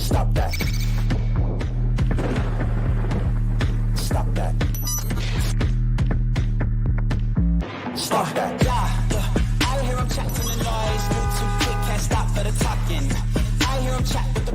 Stop that. Stop that. Stop that. I hear him chat to the noise. Move too quick, can't stop for the talking. I hear him chat with the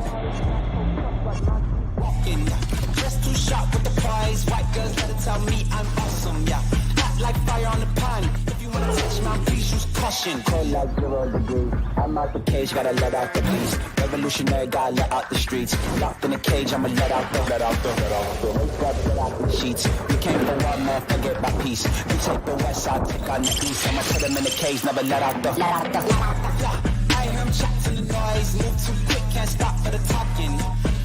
walking. Just too sharp with the prize. White girls better tell me I'm awesome, yeah. Hot like fire on the pan. If you wanna touch my please use caution. Cold like 0 degrees. I'm out the cage, gotta let out the beast. Revolutionary, gotta let out the streets. Locked in a cage, I'ma let out the sheets. We came for one man, forget my peace. You take the west, I'll take on the east. I'ma put him in the cage, never let out the. I hear him chat to the noise. Move too quick, can't stop for the talking.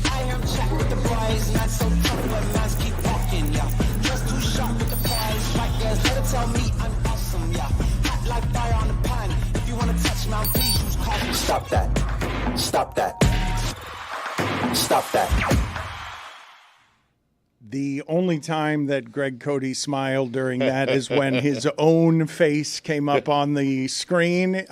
I hear him chat with the boys. Man so tough, but mans keep walking, yeah. Just too sharp with the prize. White girls better tell me I'm awesome, yeah. Hot like fire on the pan. If you wanna touch my please use caution. Stop that. Stop that. Stop that. The only time that Greg Cote smiled during that is when his own face came up on the screen.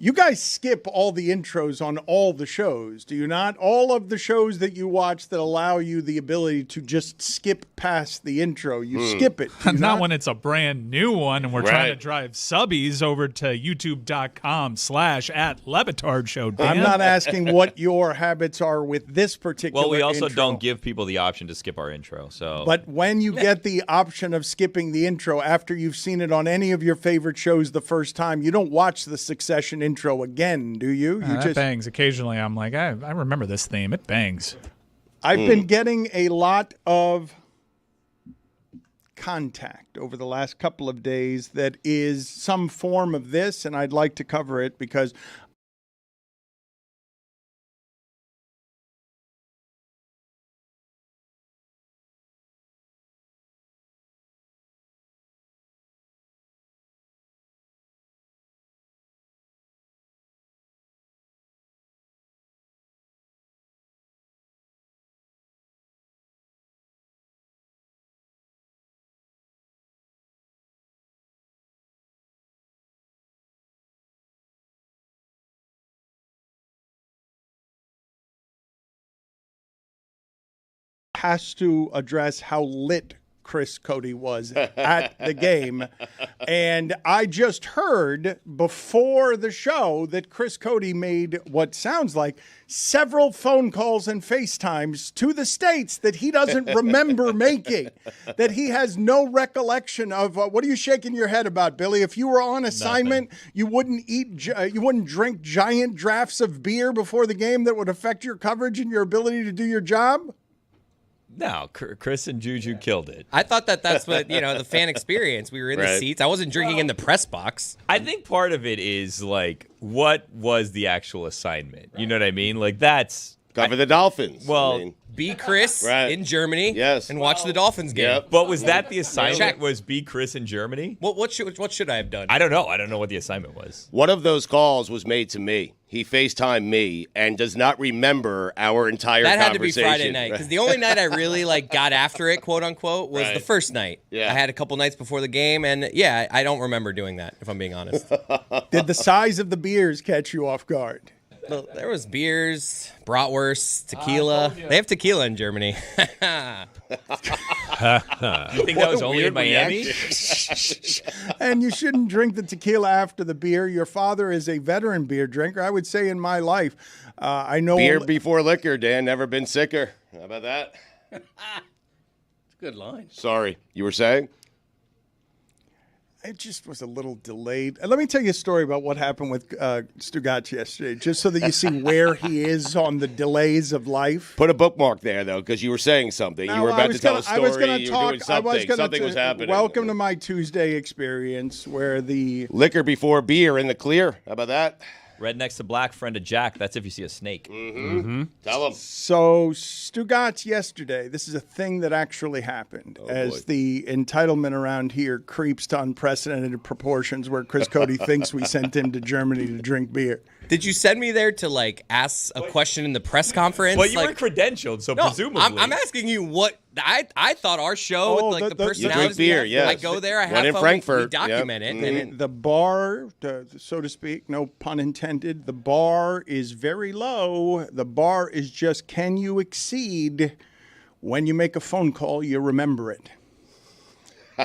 You guys skip all the intros on all the shows, do you not? All of the shows that you watch that allow you the ability to just skip past the intro, you skip it. Not when it's a brand new one and we're trying to drive subbies over to youtube.com/@LeBatard Show. Dan. I'm not asking what your habits are with this particular Well, we also intro. don't give people the option to skip our intro. So, But when you get the option of skipping the intro after you've seen it on any of your favorite shows the first time, you don't watch the Succession intro again, do you? That bangs. Occasionally I'm like, I remember this theme. It bangs. I've been getting a lot of contact over the last couple of days that is some form of this, and I'd like to cover it because has to address how lit Chris Cote was at the game. And I just heard before the show that Chris Cote made what sounds like several phone calls and FaceTimes to the States that he doesn't remember making, that he has no recollection of. What are you shaking your head about, Billy? If you were on assignment, you wouldn't you wouldn't drink giant drafts of beer before the game that would affect your coverage and your ability to do your job? no, Chris and Juju killed it. I thought that's what, the fan experience. We were in the seats. I wasn't drinking in the press box. I think part of it is, like, what was the actual assignment? You know what I mean? Like, that's... Cover the Dolphins. Well... Be Chris in Germany and watch the Dolphins game. Yep. But was that the assignment? Was be Chris in Germany? What should I have done? I don't know. I don't know what the assignment was. One of those calls was made to me. He FaceTimed me and does not remember our entire that had conversation. to be Friday night because the only night I really got after it, quote unquote, was the first night. Yeah. I had a couple nights before the game, and I don't remember doing that, if I'm being honest. Did the size of the beers catch you off guard? Well, there was beers, bratwurst, tequila. They have tequila in Germany. You think that was only in Miami? And you shouldn't drink the tequila after the beer. Your father is a veteran beer drinker. I would say in my life, I know Beer before liquor, Dan. Never been sicker. How about that? It's a good line. Sorry. You were saying? It just was a little delayed. Let me tell you a story about what happened with Stugotz yesterday, just so that you see where he is on the delays of life. Put a bookmark there, though, because you were saying something. No, you were about to tell a story. I was going to you talk. were doing something. Something was happening. Welcome to my Tuesday experience where the liquor before beer in the clear. How about that? Red next to black, friend of Jack. That's if you see a snake. Tell him. So Stugotz yesterday, this is a thing that actually happened as the entitlement around here creeps to unprecedented proportions where Chris Cote thinks we sent him to Germany to drink beer. Did you send me there to ask a question in the press conference? Well, you were credentialed, so no, presumably. I'm asking you what I thought our show with like the personalities. You drink beer, yes. I go there. I One have in fun. Frankfurt. We document it. And the bar, so to speak, no pun intended, the bar is very low. The bar is just, can you exceed? When you make a phone call, you remember it.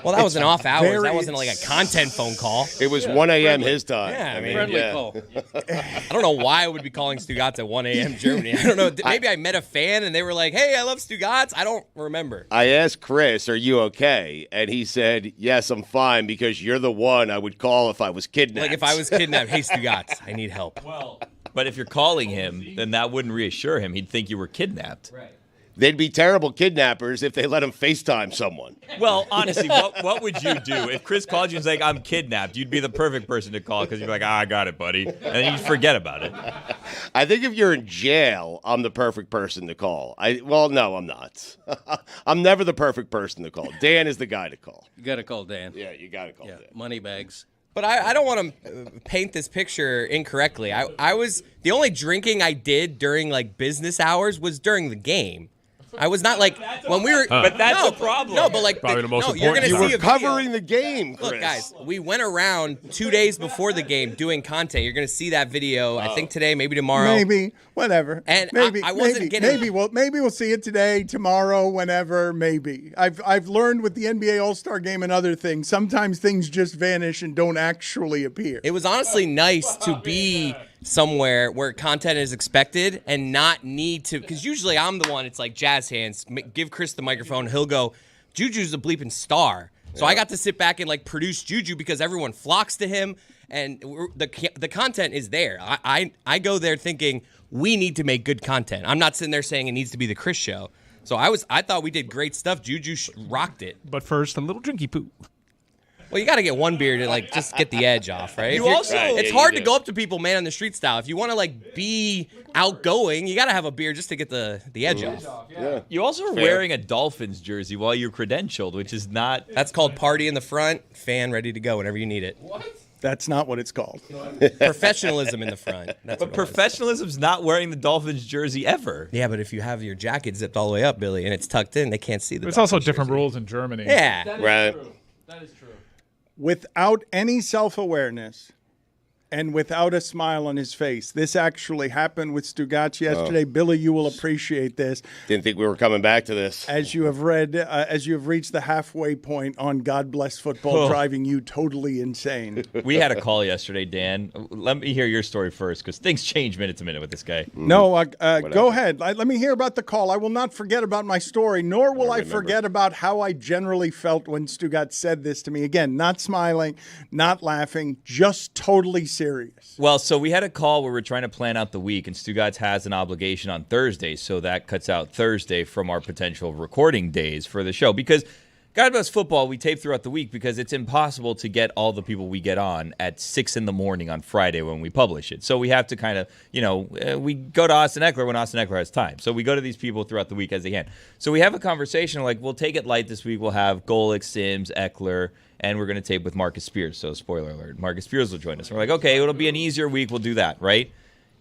Well, that was an off hours. very- That wasn't like a content phone call. It was 1 a.m. his time. Yeah, I mean, Friendly yeah. call. I don't know why I would be calling Stugotz at 1 a.m. Germany. I don't know. Maybe I met a fan and they were like, "Hey, I love Stugotz." I don't remember. I asked Chris, "Are you okay?" And he said, "Yes, I'm fine because you're the one I would call if I was kidnapped." Like if I was kidnapped, hey Stugotz, I need help. Well, but if you're calling him, then that wouldn't reassure him. He'd think you were kidnapped. Right. They'd be terrible kidnappers if they let him FaceTime someone. Well, honestly, what would you do if Chris called you and was like, "I'm kidnapped"? You'd be the perfect person to call because you'd be like, "I got it, buddy," and then you'd forget about it. I think if you're in jail, I'm the perfect person to call. Well, no, I'm not. I'm never the perfect person to call. Dan is the guy to call. You got to call Dan. Yeah, you got to call Yeah, Dan. money bags. But I don't want to paint this picture incorrectly. I was the only drinking I did during like business hours was during the game. I was not like when we were. But that's no, a problem. No, but like Probably the most you're gonna important see part. a video. Covering the game, Chris. Look, guys, we went around 2 days before the game doing content. You're going to see that video, I think today, maybe tomorrow. Maybe, whatever. And maybe, I wasn't getting- maybe we'll see it today, tomorrow, whenever. Maybe. I've learned with the NBA All-Star Game and other things. Sometimes things just vanish and don't actually appear. It was honestly nice to be somewhere where content is expected and not need to, because usually I'm the one, it's like jazz hands, give Chris the microphone, he'll go, Juju's a bleeping star. So I got to sit back and like produce Juju because everyone flocks to him and the content is there. I go there thinking we need to make good content. I'm not sitting there saying it needs to be the Chris show. So I thought we did great stuff. Juju rocked it. But first, a little drinky poo. Well, you got to get one beer to like just get the edge off, right? You also- Right, it's yeah, hard you to do. go up to people, man, on the street style. If you want to like be outgoing, you got to have a beer just to get the edge off. You also are wearing a Dolphins jersey while you're credentialed, which is not. That's called party in the front, fan ready to go whenever you need it. That's not what it's called. Professionalism in the front. That's But what it was. professionalism's not wearing the Dolphins jersey ever. Yeah, but if you have your jacket zipped all the way up, Billy, and it's tucked in, they can't see the. There's also Dolphins different jersey. rules in Germany. Yeah. Right. Without any self-awareness and without a smile on his face. This actually happened with Stugotz yesterday. Billy, you will appreciate this. Didn't think we were coming back to this. As you have read, as you have reached the halfway point on God Bless Football, driving you totally insane. We had a call yesterday, Dan. Let me hear your story first, because things change minute to minute with this guy. No, go ahead. Let me hear about the call. I will not forget about my story, nor will I forget about how I generally felt when Stugotz said this to me. Again, not smiling, not laughing, just totally serious. Well, so we had a call where we're trying to plan out the week, and Stugotz has an obligation on Thursday, so that cuts out Thursday from our potential recording days for the show. Because God Bless Football, we tape throughout the week because it's impossible to get all the people we get on at 6 in the morning on Friday when we publish it. So we have to kind of, we go to Austin Eckler when Austin Eckler has time. So we go to these people throughout the week as they can. So we have a conversation like, we'll take it light this week. We'll have Golick, Sims, Eckler, and we're going to tape with Marcus Spears. So spoiler alert, Marcus Spears will join us. We're like, okay, it'll be an easier week. We'll do that, right?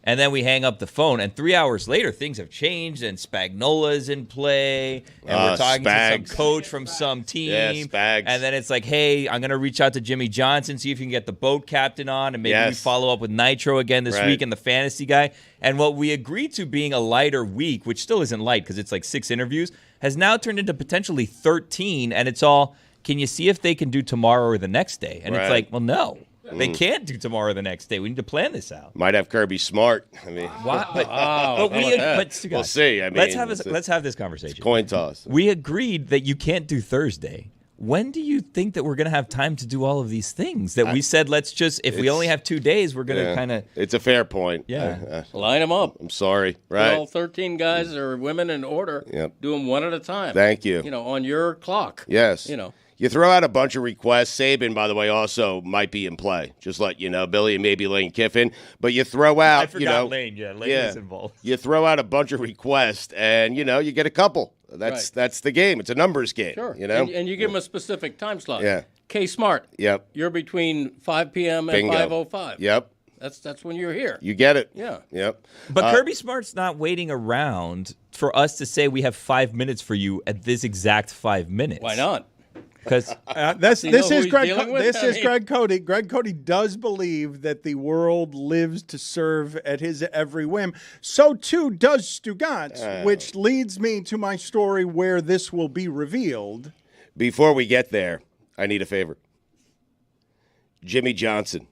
And then we hang up the phone, and 3 hours later, things have changed, and Spagnola's in play, and we're talking to Spags. some coach from some team. Yeah, Spags. And then it's like, hey, I'm going to reach out to Jimmy Johnson, see if you can get the boat captain on, and maybe we Yes. follow up with Nitro again this Right. week and the fantasy guy. And what we agreed to being a lighter week, which still isn't light because it's like 6 interviews, has now turned into potentially 13, and it's all, can you see if they can do tomorrow or the next day? And it's Right. like, well, no. They can't do tomorrow or the next day. We need to plan this out. Might have Kirby Smart. I mean, What? But, how but about we'll see. I mean, let's have this conversation. coin toss. We agreed that you can't do Thursday. When do you think that we're going to have time to do all of these things? That we said, let's just, if we only have 2 days, we're going to kind of. It's a fair point. Yeah. Line them up. I'm sorry. Put Right. all 13 guys or women in order. Yep. Do them one at a time. Thank you. On your clock. Yes. You throw out a bunch of requests. Saban, by the way, also might be in play. Just let you know, Billy, and maybe Lane Kiffin. But you throw out, I forgot Lane. Yeah, Lane is involved. You throw out a bunch of requests, and you get a couple. That's the game. It's a numbers game. Sure. You know, And you give them a specific time slot. Yeah. K Smart. Yep. You're between 5 p.m. and Bingo. 5:05. Yep. That's when you're here. You get it. Yeah. Yep. But Kirby Smart's not waiting around for us to say we have 5 minutes for you at this exact 5 minutes. Why not? Because This know who is he's Greg. dealing with? This I is mean- Greg Cote. Greg Cote does believe that the world lives to serve at his every whim. So too does Stugotz, which leads me to my story where this will be revealed. Before we get there, I need a favor. Jimmy Johnson.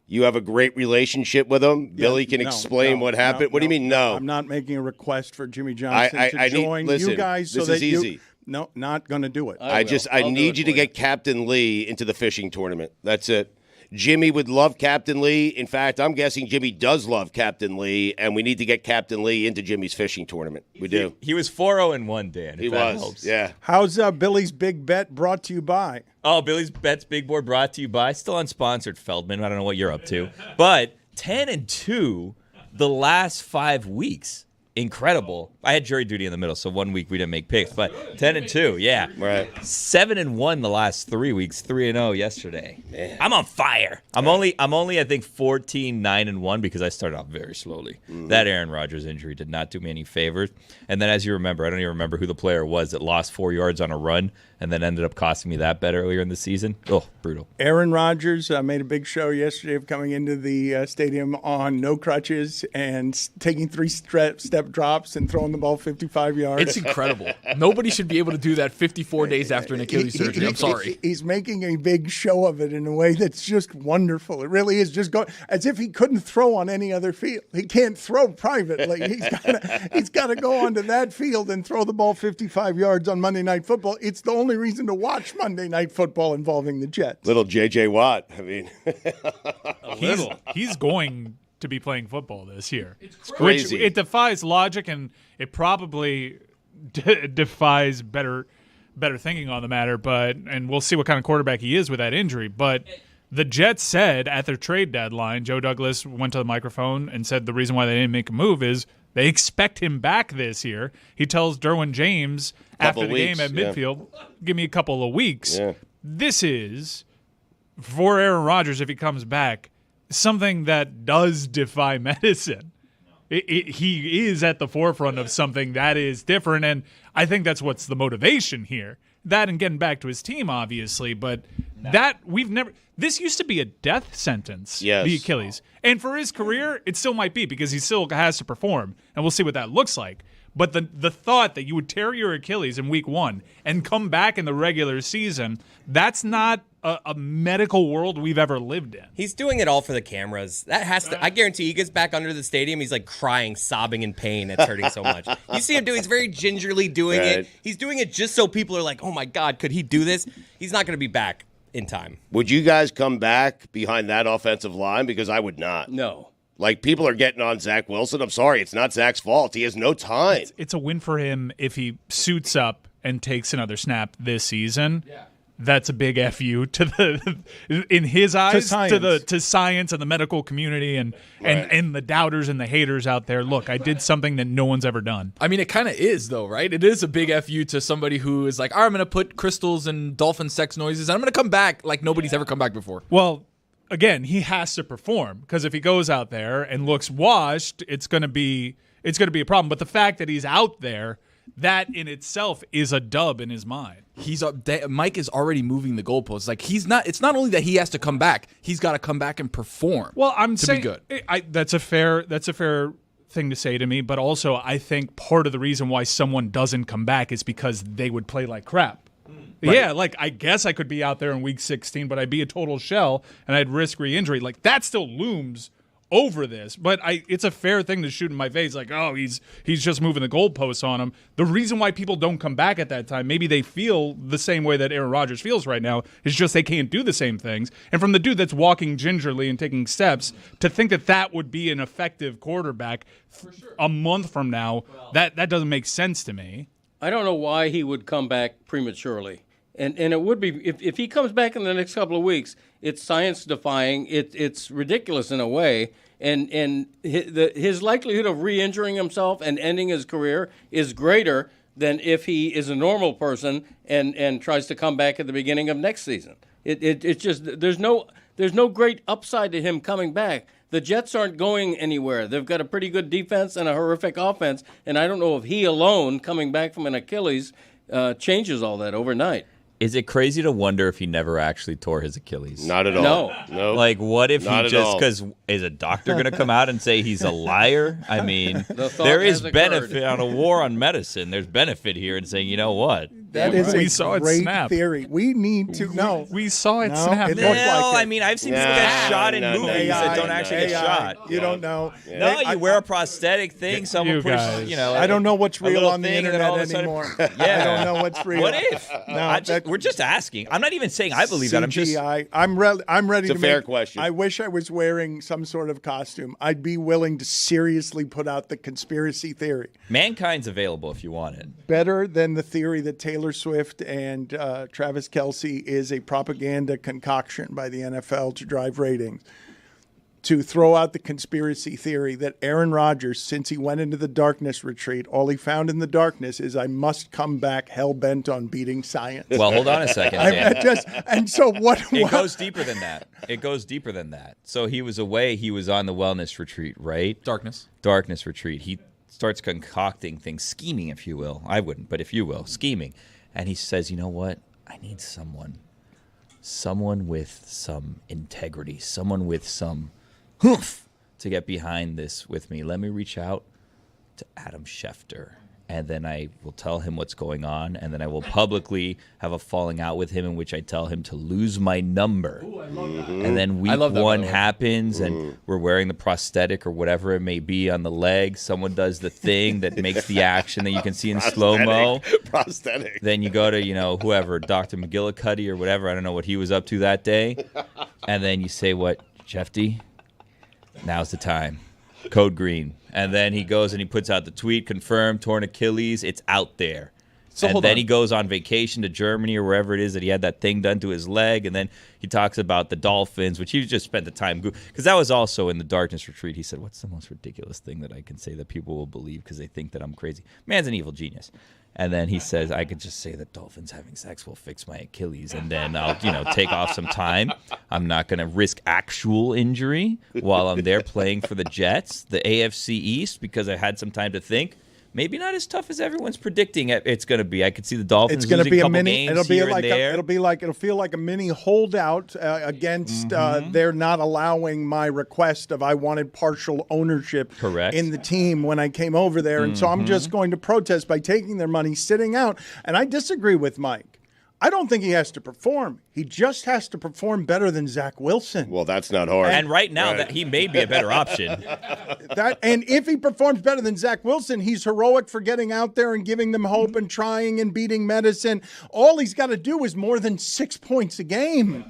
You have a great relationship with him. Billy can explain what happened. What do you mean, no? I'm not making a request for Jimmy Johnson I to need- join listen, you guys so this that is easy. No, not going to do it. I will. I'll do need it you for to you. get Captain Lee into the fishing tournament. That's it. Jimmy would love Captain Lee. In fact, I'm guessing Jimmy does love Captain Lee, and we need to get Captain Lee into Jimmy's fishing tournament. We do. he was 4-0-1, Dan. He if that was. helps. Yeah. How's Billy's big bet brought to you by? Oh, Billy's Bets Big Board brought to you by, still unsponsored, Feldman. I don't know what you're up to. But 10-2 the last 5 weeks. Incredible. I had jury duty in the middle, so 1 week we didn't make picks. But 10-2, yeah. Right. 7-1 the last 3 weeks, 3-0 yesterday. Man. I'm on fire. I'm only I think 14-9-1 because I started off very slowly. That Aaron Rodgers injury did not do me any favors. And then as you remember, I don't even remember who the player was that lost 4 yards on a run and then ended up costing me that bet earlier in the season. Oh, brutal. Aaron Rodgers made a big show yesterday of coming into the stadium on no crutches and taking 3-step drops and throwing the ball 55 yards. It's incredible. Nobody should be able to do that 54 days after an Achilles surgery. I'm sorry. He's making a big show of it in a way that's just wonderful. It really is just going as if he couldn't throw on any other field. He can't throw privately. He's got to go onto that field and throw the ball 55 yards on Monday Night Football. It's the only reason to watch Monday Night Football involving the Jets. Little J.J. Watt. I mean, He's going to be playing football this year. It's crazy. Which it defies logic, and it probably defies better thinking on the matter. And we'll see what kind of quarterback he is with that injury. But the Jets said at their trade deadline, Joe Douglas went to the microphone and said the reason why they didn't make a move is they expect him back this year. He tells Derwin James after the game at midfield, give me a couple of weeks. Yeah. This is, for Aaron Rodgers, if he comes back, something that does defy medicine. He is at the forefront of something that is different, and I think that's what's the motivation here. That and getting back to his team, obviously, but this used to be a death sentence, Yes. the Achilles. And for his career, it still might be because he still has to perform, and we'll see what that looks like. But the thought that you would tear your Achilles in week 1 and come back in the regular season, that's not a medical world we've ever lived in. He's doing it all for the cameras. That has to. I guarantee he gets back under the stadium. He's like crying, sobbing in pain. It's hurting so much. You see him do. He's very gingerly doing it. He's doing it just so people are like, "Oh my God, could he do this?" He's not going to be back in time. would you guys come back behind that offensive line? Because I would not. No. Like, people are getting on Zach Wilson. I'm sorry. It's not Zach's fault. He has no time. It's a win for him if he suits up and takes another snap this season. Yeah. That's a big FU to the, in his eyes, to science and the medical community and the doubters and the haters out there. Look, I did something that no one's ever done. I mean, it kind of is, though, right? It is a big FU to somebody who is like, all right, I'm going to put crystals and dolphin sex noises, and I'm going to come back like nobody's ever come back before. Well, again, he has to perform because if he goes out there and looks washed, it's going to be a problem. But the fact that he's out there, that in itself is a dub in his mind. Mike is already moving the goalposts. Like he's not. It's not only that he has to come back; he's got to come back and perform. Well, I'm to saying be good. That's a fair thing to say to me. But also, I think part of the reason why someone doesn't come back is because they would play like crap. Right. Yeah, like I guess I could be out there in week 16, but I'd be a total shell and I'd risk re-injury. Like that still looms over this, but it's a fair thing to shoot in my face. Like, oh, he's just moving the goalposts on him. The reason why people don't come back at that time, maybe they feel the same way that Aaron Rodgers feels right now, is just they can't do the same things. And from the dude that's walking gingerly and taking steps, to think that would be an effective quarterback a month from now, that doesn't make sense to me. I don't know why he would come back prematurely. And it would be, if he comes back in the next couple of weeks, it's science-defying, it's ridiculous in a way, and his likelihood of re-injuring himself and ending his career is greater than if he is a normal person and tries to come back at the beginning of next season. It's just, there's no great upside to him coming back The Jets aren't going anywhere. They've got a pretty good defense and a horrific offense, and I don't know if he alone, coming back from an Achilles, changes all that overnight. Is it crazy to wonder if he never actually tore his Achilles? Not at all. No. Like, what if Not he at just, all. because is a doctor going to come out and say he's a liar? I mean, The thought there is has occurred. benefit on a war on medicine. There's benefit here in saying, you know what? That is We a saw it great snap. theory. We need to know. We saw it No, snap. it No, looked like it. I mean, I've seen people Nah, get shot in no, no, movies no, that don't no, actually no, get no. shot. You don't know. No, you wear a prosthetic thing. Someone You pushes, guys. you know. I don't know what's a real little on the thing, and then all internet of a sudden- anymore. Yeah. I don't know what's real. What if? No, We're just asking. I'm not even saying I believe that. I'm just. CGI. I'm ready It's to a fair make- question. I wish I was wearing some sort of costume. I'd be willing to seriously put out the conspiracy theory. Mankind's available if you want it. Better than the theory that Taylor Swift and Travis Kelce is a propaganda concoction by the NFL to drive ratings. To throw out the conspiracy theory that Aaron Rodgers, since he went into the darkness retreat, all he found in the darkness is I must come back hell-bent on beating science. Well, hold on a second, Dan. And so what? It goes deeper than that. It goes deeper than that. So he was away. He was on the wellness retreat, right? Darkness. Darkness retreat. He starts concocting things, scheming, if you will. I wouldn't, but if you will, scheming. And he says, you know what? I need someone with some integrity, someone with some hoof to get behind this with me. Let me reach out to Adam Schefter. And then I will tell him what's going on, and then I will publicly have a falling out with him in which I tell him to lose my number. And then week love that, by one the way. happens, and we're wearing the prosthetic or whatever it may be on the leg. Someone does the thing that makes the action that you can see in slow-mo. Prosthetic. Then you go to, whoever, Dr. McGillicuddy or whatever. I don't know what he was up to that day. And then you say, what, Jeffy? Now's the time. Code green. And then he goes and he puts out the tweet, confirmed, torn Achilles. It's out there. So and hold then on. he goes on vacation to Germany or wherever it is that he had that thing done to his leg. And then he talks about the Dolphins, which he just spent the time because that was also in the darkness retreat. He said, what's the most ridiculous thing that I can say that people will believe because they think that I'm crazy? Man's an evil genius. And then he says, I could just say that Dolphins having sex will fix my Achilles, and then I'll, take off some time. I'm not going to risk actual injury while I'm there playing for the Jets, the AFC East, because I had some time to think. Maybe not as tough as everyone's predicting it's going to be. I could see the Dolphins It's going to losing be a couple mini. games It'll be here like and there. it'll feel like a mini holdout against they're not allowing my request of I wanted partial ownership Correct. in the team when I came over there, and so I'm just going to protest by taking their money, sitting out. And I disagree with Mike. I don't think he has to perform. He just has to perform better than Zach Wilson. Well, that's not hard. And right now, that he may be a better option. And if he performs better than Zach Wilson, he's heroic for getting out there and giving them hope and trying and beating medicine. All he's got to do is more than 6 points a game.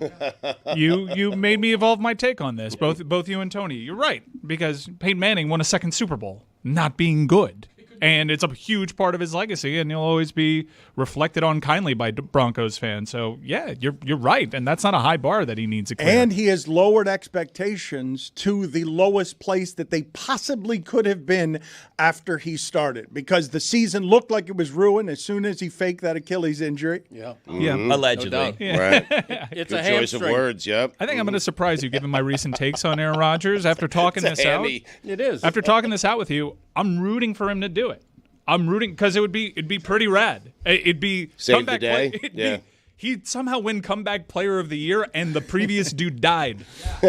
You made me evolve my take on this, both you and Tony. You're right, because Peyton Manning won a second Super Bowl not being good. And it's a huge part of his legacy, and he'll always be reflected on kindly by Broncos fans. So, yeah, you're right, and that's not a high bar that he needs to clear. And he has lowered expectations to the lowest place that they possibly could have been after he started, because the season looked like it was ruined as soon as he faked that Achilles injury. Yeah. yeah. Allegedly. No doubt. Right. It's Good a choice of hamstring. words, yep. I think I'm going to surprise you, given my recent takes on Aaron Rodgers. After talking this out, Hammy. It is. after talking this out with you, I'm rooting for him to do it. I'm rooting because it'd be pretty rad. It'd be Save comeback the day? yeah. He'd somehow win comeback player of the year, and the previous dude died.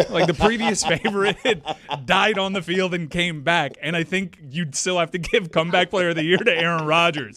Like the previous favorite died on the field and came back. And I think you'd still have to give comeback player of the year to Aaron Rodgers.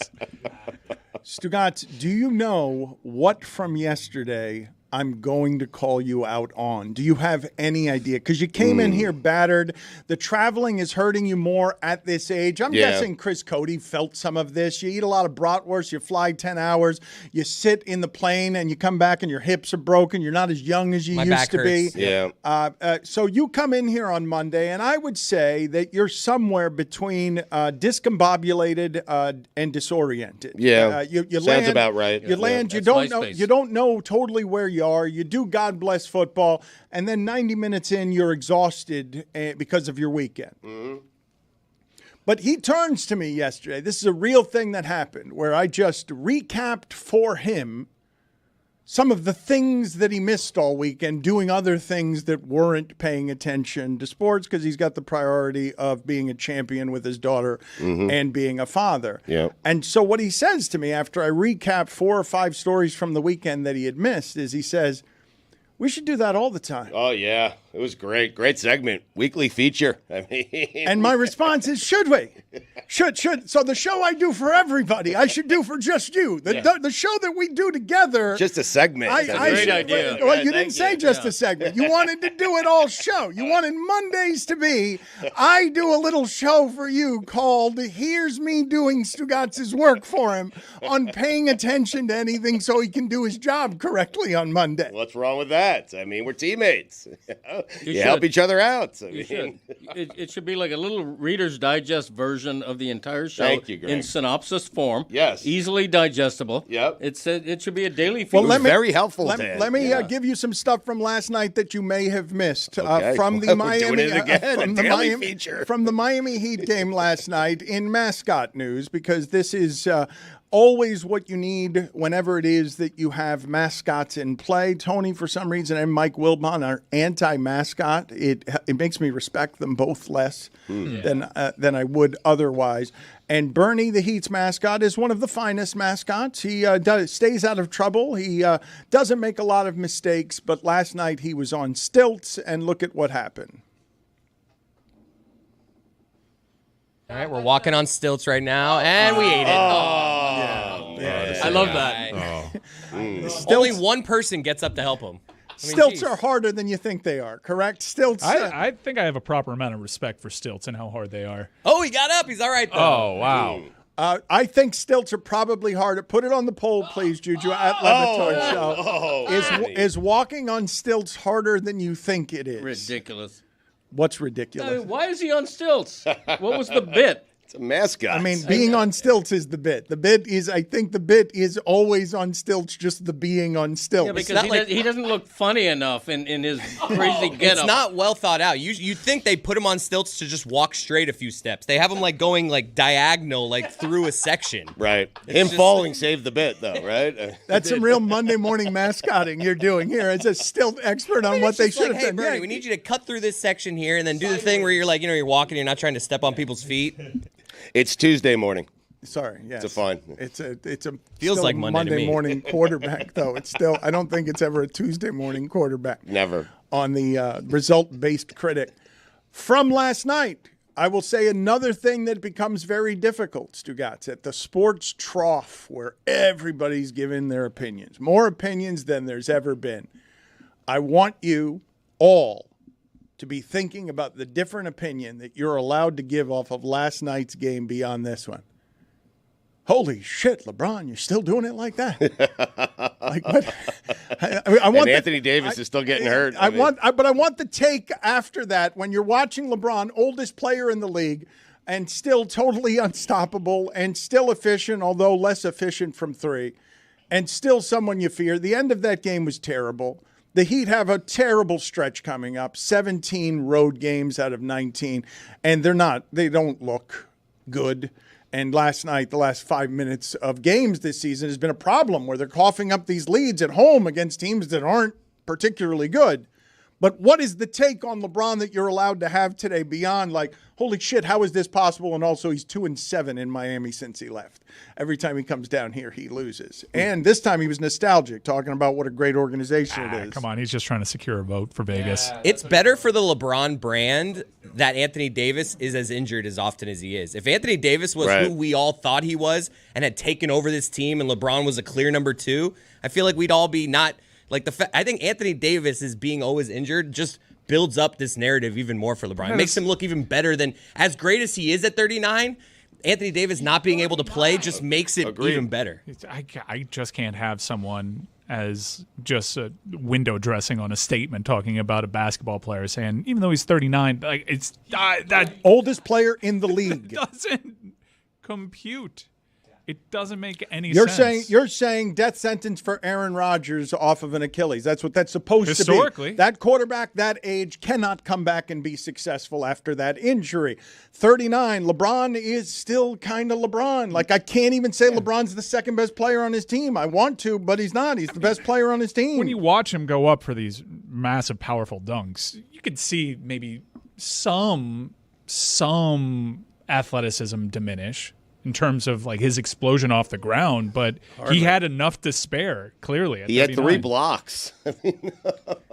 Stugotz, do you know what from yesterday I'm going to call you out on? Do you have any idea? Because you came in here battered. The traveling is hurting you more at this age. I'm Yeah. guessing Chris Cote felt some of this. You eat a lot of bratwurst. You fly 10 hours. You sit in the plane and you come back and your hips are broken. You're not as young as you My used back to be. hurts. Yeah. So you come in here on Monday, and I would say that you're somewhere between discombobulated and disoriented. Yeah. You Sounds land, about right. You land. You That's don't my know. space. You don't know totally where you are. You do God bless football, and then 90 minutes in, you're exhausted because of your weekend. But he turns to me yesterday. This is a real thing that happened where I just recapped for him some of the things that he missed all weekend, doing other things that weren't paying attention to sports because he's got the priority of being a champion with his daughter and being a father. Yeah. And so what he says to me after I recap 4 or 5 stories from the weekend that he had missed is he says, we should do that all the time. Oh, yeah. It was great. Great segment. Weekly feature. I mean, And my response is, should we? Should. So the show I do for everybody, I should do for just you. The show that we do together. just a segment. great idea. Well, you didn't say just a segment. You wanted to do it all show. You wanted Mondays to be, I do a little show for you called Here's Me Doing Stugotz's Work for Him on paying attention to anything so he can do his job correctly on Monday. What's wrong with that? I mean, we're teammates. You should. help each other out. I You mean, should. It should be like a little Reader's Digest version of the entire show Thank you, Greg. in synopsis form. Yes. Easily digestible. Yep. It should be a daily feed. Well, let me very helpful, Let, Dan. let me Yeah. give you some stuff from last night that you may have missed Okay. from the We're Miami doing it again, from a the daily Miami feature. from the Miami Heat game last night in mascot news because this is always what you need whenever it is that you have mascots in play. Tony, for some reason, and Mike Wilbon are anti-mascot. It makes me respect them both less than I would otherwise. And Bernie, the Heat's mascot, is one of the finest mascots. He stays out of trouble. He doesn't make a lot of mistakes. But last night he was on stilts, and look at what happened. All right, we're walking on stilts right now, and we ate it. I love that. Only one person gets up to help him. Stilts are harder than you think they are, correct? Stilts. I think I have a proper amount of respect for stilts and how hard they are. Oh, he got up. He's all right, though. Oh, wow. I think stilts are probably harder. Put it on the poll, please, Juju, at Le Batard Show. Is walking on stilts harder than you think it is? Ridiculous. What's I ridiculous? mean, why is he on stilts? What was the bit? it's a mascot. I mean, being on stilts is the bit. I think the bit is always on stilts, just the being on stilts. Yeah, because he doesn't look funny enough in his crazy getup. It's not well thought out. You'd think they put him on stilts to just walk straight a few steps. They have him like going like diagonal, like through a section. right. Him falling saved the bit, though, right? That's some real Monday morning mascotting you're doing here as a stilt expert on what they It's should like, have hey, done. Bernie, Yeah. we need you to cut through this section here and then do the thing where you're like, you're walking, you're not trying to step on people's feet. It's Tuesday morning. Sorry, yes. It's a fine. It's a Feels still like Monday to me. morning quarterback though. It's still I don't think it's ever a Tuesday morning quarterback. Never. On the result-based critic. From last night, I will say another thing that becomes very difficult, Stugotz, at the sports trough where everybody's giving their opinions, more opinions than there's ever been. I want you all to be thinking about the different opinion that you're allowed to give off of last night's game beyond this one. Holy shit, LeBron, you're still doing it like that? Like what? I want And Anthony Davis is still getting hurt. I want the take after that when you're watching LeBron, oldest player in the league, and still totally unstoppable and still efficient, although less efficient from three, and still someone you fear. The end of that game was terrible. The Heat have a terrible stretch coming up, 17 road games out of 19, and they don't look good. And last night, the last 5 minutes of games this season has been a problem where they're coughing up these leads at home against teams that aren't particularly good. But what is the take on LeBron that you're allowed to have today beyond like, holy shit, how is this possible? And also he's 2-7 in Miami since he left. Every time he comes down here, he loses. And this time he was nostalgic, talking about what a great organization it is. Come on, he's just trying to secure a vote for Vegas. It's better for the LeBron brand that Anthony Davis is as injured as often as he is. If Anthony Davis was who we all thought he was and had taken over this team and LeBron was a clear number 2, I feel like we'd all be not like I think Anthony Davis is being always injured just builds up this narrative even more for LeBron. It makes him look even better than as great as he is at 39. Anthony Davis not being able to play just makes it even better. I just can't have someone as just a window dressing on a statement talking about a basketball player saying, even though he's 39, like it's that oldest player in the league doesn't compute. It doesn't make any You're sense. saying death sentence for Aaron Rodgers off of an Achilles. That's what that's supposed to be. Historically. That quarterback that age cannot come back and be successful after that injury. 39, LeBron is still kind of LeBron. Like, I can't even say LeBron's the second best player on his team. I want to, but he's not. He's the best player on his team. When you watch him go up for these massive, powerful dunks, you could see maybe some athleticism diminish in terms of like his explosion off the ground, but he had enough to spare, clearly. He had 3 blocks.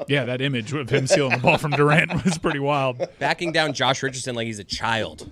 Yeah, that image of him stealing the ball from Durant was pretty wild. Backing down Josh Richardson like he's a child.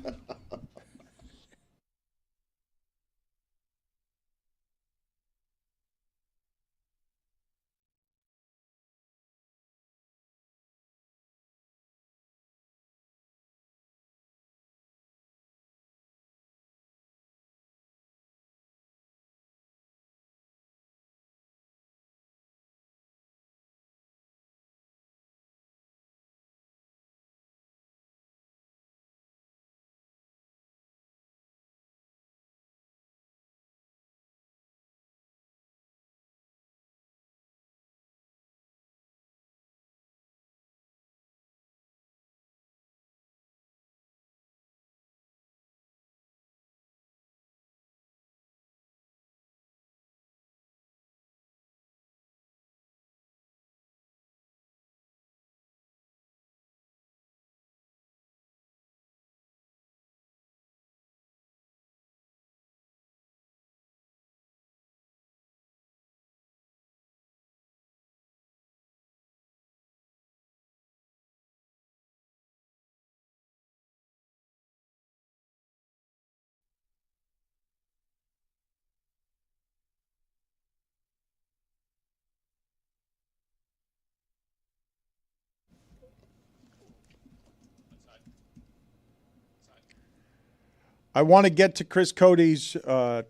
I want to get to Chris Cote's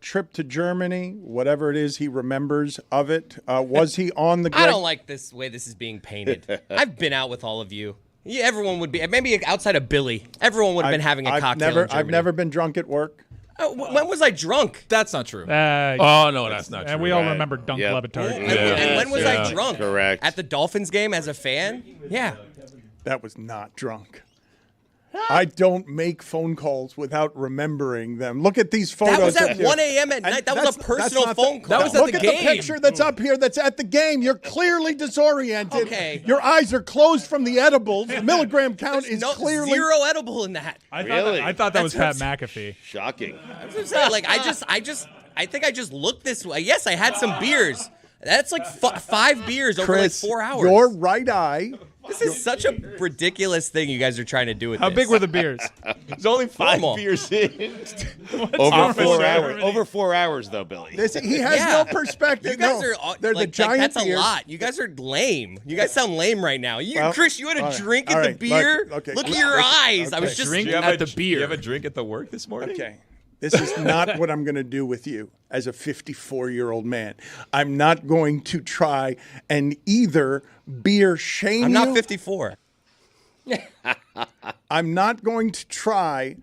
trip to Germany, whatever it is he remembers of it. Was he on the I don't like this way this is being painted. I've been out with all of you. Yeah, everyone would be, maybe outside of Billy, everyone would have been having a cocktail in Germany. I've never been drunk at work. When was I drunk? That's not true. Oh, no, that's not true. And we all remember Dunk Le Batard. And when was I drunk? Correct. At the Dolphins game as a fan? Yeah. That was not drunk. I don't make phone calls without remembering them. Look at these photos. That was up at here. 1 a.m. at night. That was a personal phone call. That was at Look the at game. the picture that's up here that's at the game. You're clearly disoriented. Okay. Your eyes are closed from the edibles. The milligram count is clearly zero edible in that. I thought that was Pat McAfee. Shocking. Like I think I just looked this way. Yes, I had some beers. That's like 5 beers over Chris, like 4 hours. Your right eye. This is such a ridiculous thing you guys are trying to do with How this. big were the beers? There's only 5 Normal. beers in. Over 4 hours. Over 4 hours, though, Billy. He has no perspective. You guys No, are they're like, the giant that's beers. a lot. You guys are lame. You guys sound lame right now. Well, Chris, you had all a right, drink all at right, the beer. look, okay. Look at your eyes. I was just Drink You have at a- the beer. You have a drink at the work this morning? Okay. This is not what I'm going to do with you as a 54-year-old man. I'm not going to try and either beer shame I'm you. not 54. I'm not going to try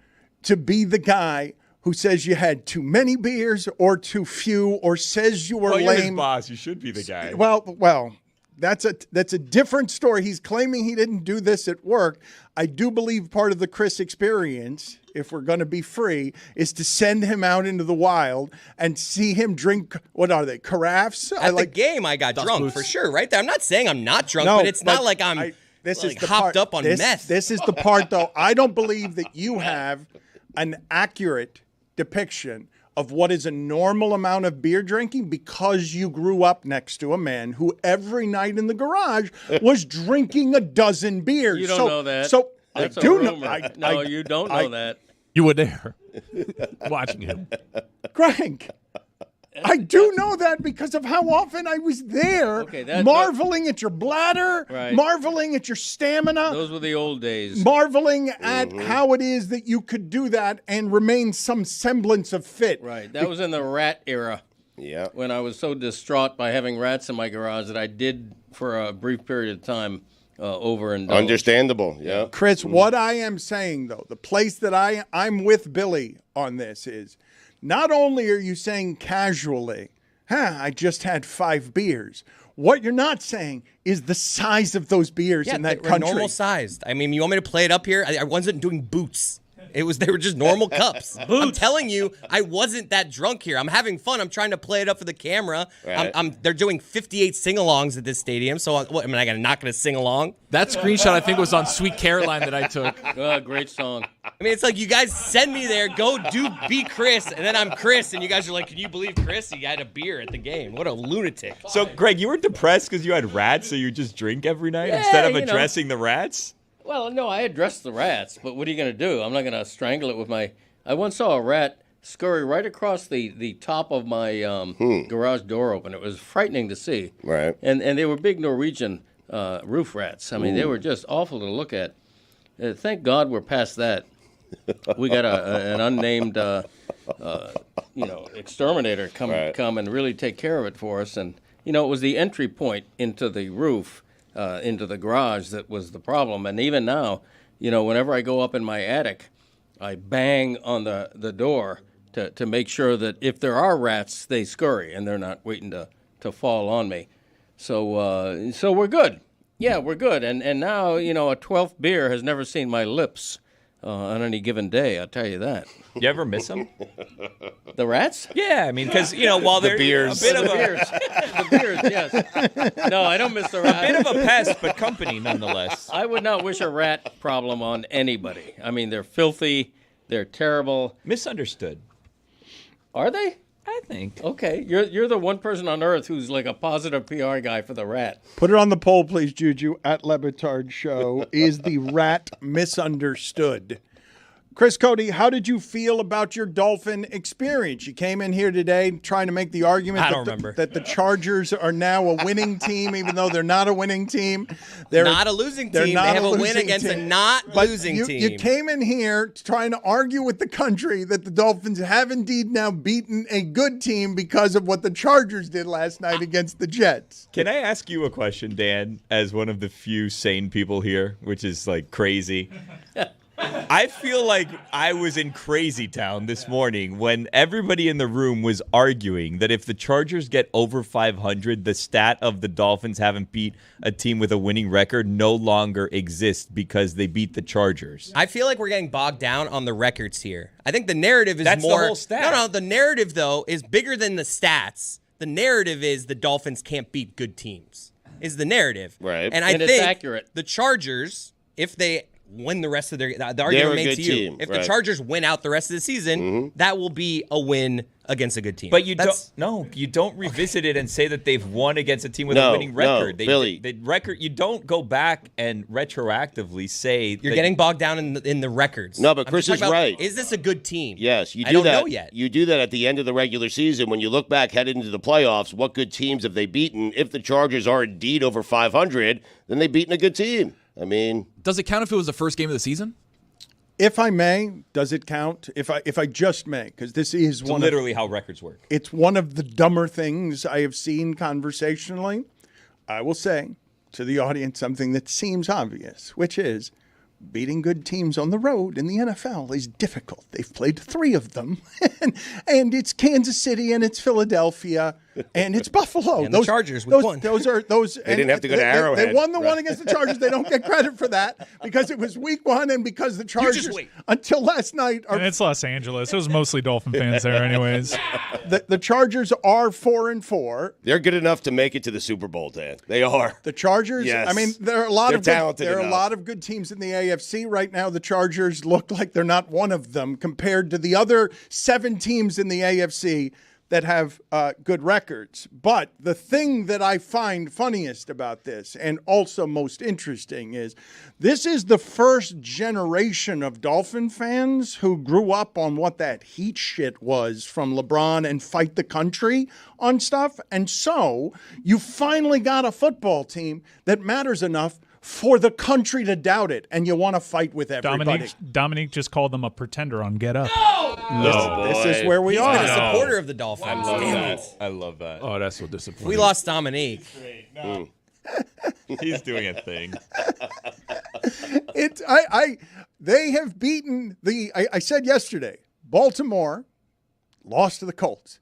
to be the guy who says you had too many beers or too few or says you were Well, you're his lame. boss. You should be the guy. Well, that's a different story. He's claiming he didn't do this at work. I do believe part of the Chris experience, if we're going to be free, is to send him out into the wild and see him drink, what are they, carafes? At the game, I got drunk for sure, right there. I'm not saying I'm not drunk, No, but it's not but like I'm this like is the hopped part, up on meth. This is the part, though. I don't believe that you have an accurate depiction of what is a normal amount of beer drinking because you grew up next to a man who every night in the garage was drinking a dozen beers. You don't know that. So That's I a do know. rumor. No, you don't know that. You were there, watching him. Greg, I do know that because of how often I was there, Okay, marveling at your bladder, Right. marveling at your stamina. Those were the old days. Marveling at how it is that you could do that and remain some semblance of fit. Right. That was in the rat era. Yeah. When I was so distraught by having rats in my garage that I did for a brief period of time overindulge. Understandable. Yeah. Chris, what I am saying, though, the place that I'm with Billy on this is not only are you saying casually, I just had 5 beers. What you're not saying is the size of those beers in that country. Normal sized. I mean, you want me to play it up here? I wasn't doing boots. They were just normal cups. I'm telling you, I wasn't that drunk here. I'm having fun. I'm trying to play it up for the camera. Right. They're doing 58 sing-alongs at this stadium, so I'm not going to sing along? That screenshot I think was on Sweet Caroline that I took. Great song. I mean, it's like you guys send me there, be Chris, and then I'm Chris, and you guys are like, can you believe Chris? He had a beer at the game. What a lunatic. So, Greg, you were depressed because you had rats, so you just drink every night instead of addressing the rats? Well, no, I addressed the rats, but what are you going to do? I'm not going to strangle it with my... I once saw a rat scurry right across the top of my garage door open. It was frightening to see. Right. And they were big Norwegian roof rats. I mean, they were just awful to look at. Thank God we're past that. We got an unnamed, exterminator come and really take care of it for us. And, it was the entry point into the roof, into the garage that was the problem. And even now, whenever I go up in my attic, I bang on the door to make sure that if there are rats, they scurry and they're not waiting to fall on me. So we're good. Yeah, we're good. And now, a 12th beer has never seen my lips on any given day, I'll tell you that. You ever miss them? The rats? Yeah, I mean, because, while they're beers. a bit of The beers, yes. No, I don't miss the rats. a bit of a pest, but company nonetheless. I would not wish a rat problem on anybody. I mean, they're filthy. They're terrible. Misunderstood. Are they? I think. Okay, you're the one person on earth who's like a positive PR guy for the rat. Put it on the poll, please, Juju, at Le Batard Show. Is the rat misunderstood? Chris Cote, how did you feel about your Dolphin experience? You came in here today trying to make the argument that the Chargers are now a winning team, even though they're not a winning team. They're not a losing team. They have a win against a not-losing team. You came in here trying to argue with the country that the Dolphins have indeed now beaten a good team because of what the Chargers did last night against the Jets. Can I ask you a question, Dan, as one of the few sane people here, which is like crazy? I feel like I was in Crazy Town this morning when everybody in the room was arguing that if the Chargers get over 500, the stat of the Dolphins haven't beat a team with a winning record no longer exists because they beat the Chargers. I feel like we're getting bogged down on the records here. I think the narrative is That's more... the whole stat. No, the narrative, though, is bigger than the stats. The narrative is the Dolphins can't beat good teams, is the narrative. Right. And I it's think accurate. The Chargers, if they win the rest of the argument made to you. Team, if right. the Chargers win out the rest of the season, that will be a win against a good team. But you don't revisit it and say that they've won against a team with a winning record. Billy. The record, you don't go back and retroactively say you're getting bogged down in the records. No, but Chris is right. Is this a good team? Yes, you do I don't that. know yet. You do that at the end of the regular season when you look back headed into the playoffs. What good teams have they beaten? If the Chargers are indeed over 500, then they've beaten a good team. I mean, does it count if it was the first game of the season? If I may, does it count? If I just may, because this is literally how records work. It's one of the dumber things I have seen conversationally. I will say to the audience something that seems obvious, which is beating good teams on the road in the NFL is difficult. They've played 3 of them, and it's Kansas City, and it's Philadelphia, and it's Buffalo. And the Chargers, we won. Those are those. They didn't have to go to Arrowhead. They won the one against the Chargers. They don't get credit for that because it was week 1, and because the Chargers until last night and it's Los Angeles. It was mostly Dolphin fans there, anyways. The Chargers are 4-4. They're good enough to make it to the Super Bowl, Dan. They are. The Chargers. Yes. I mean, there are a lot They're a lot of good teams in the AFC right now. The Chargers look like they're not one of them compared to the other 7 teams in the AFC that have good records. But the thing that I find funniest about this, and also most interesting, is this is the first generation of Dolphin fans who grew up on what that heat shit was from LeBron and fight the country on stuff. And so you finally got a football team that matters enough for the country to doubt it, and you want to fight with everybody. Dominique just called them a pretender on Get Up. This is where we are. He's been a supporter of the Dolphins. I love that. Oh, that's so disappointing. We lost Dominique. He's doing a thing. They have beaten I said yesterday, Baltimore lost to the Colts.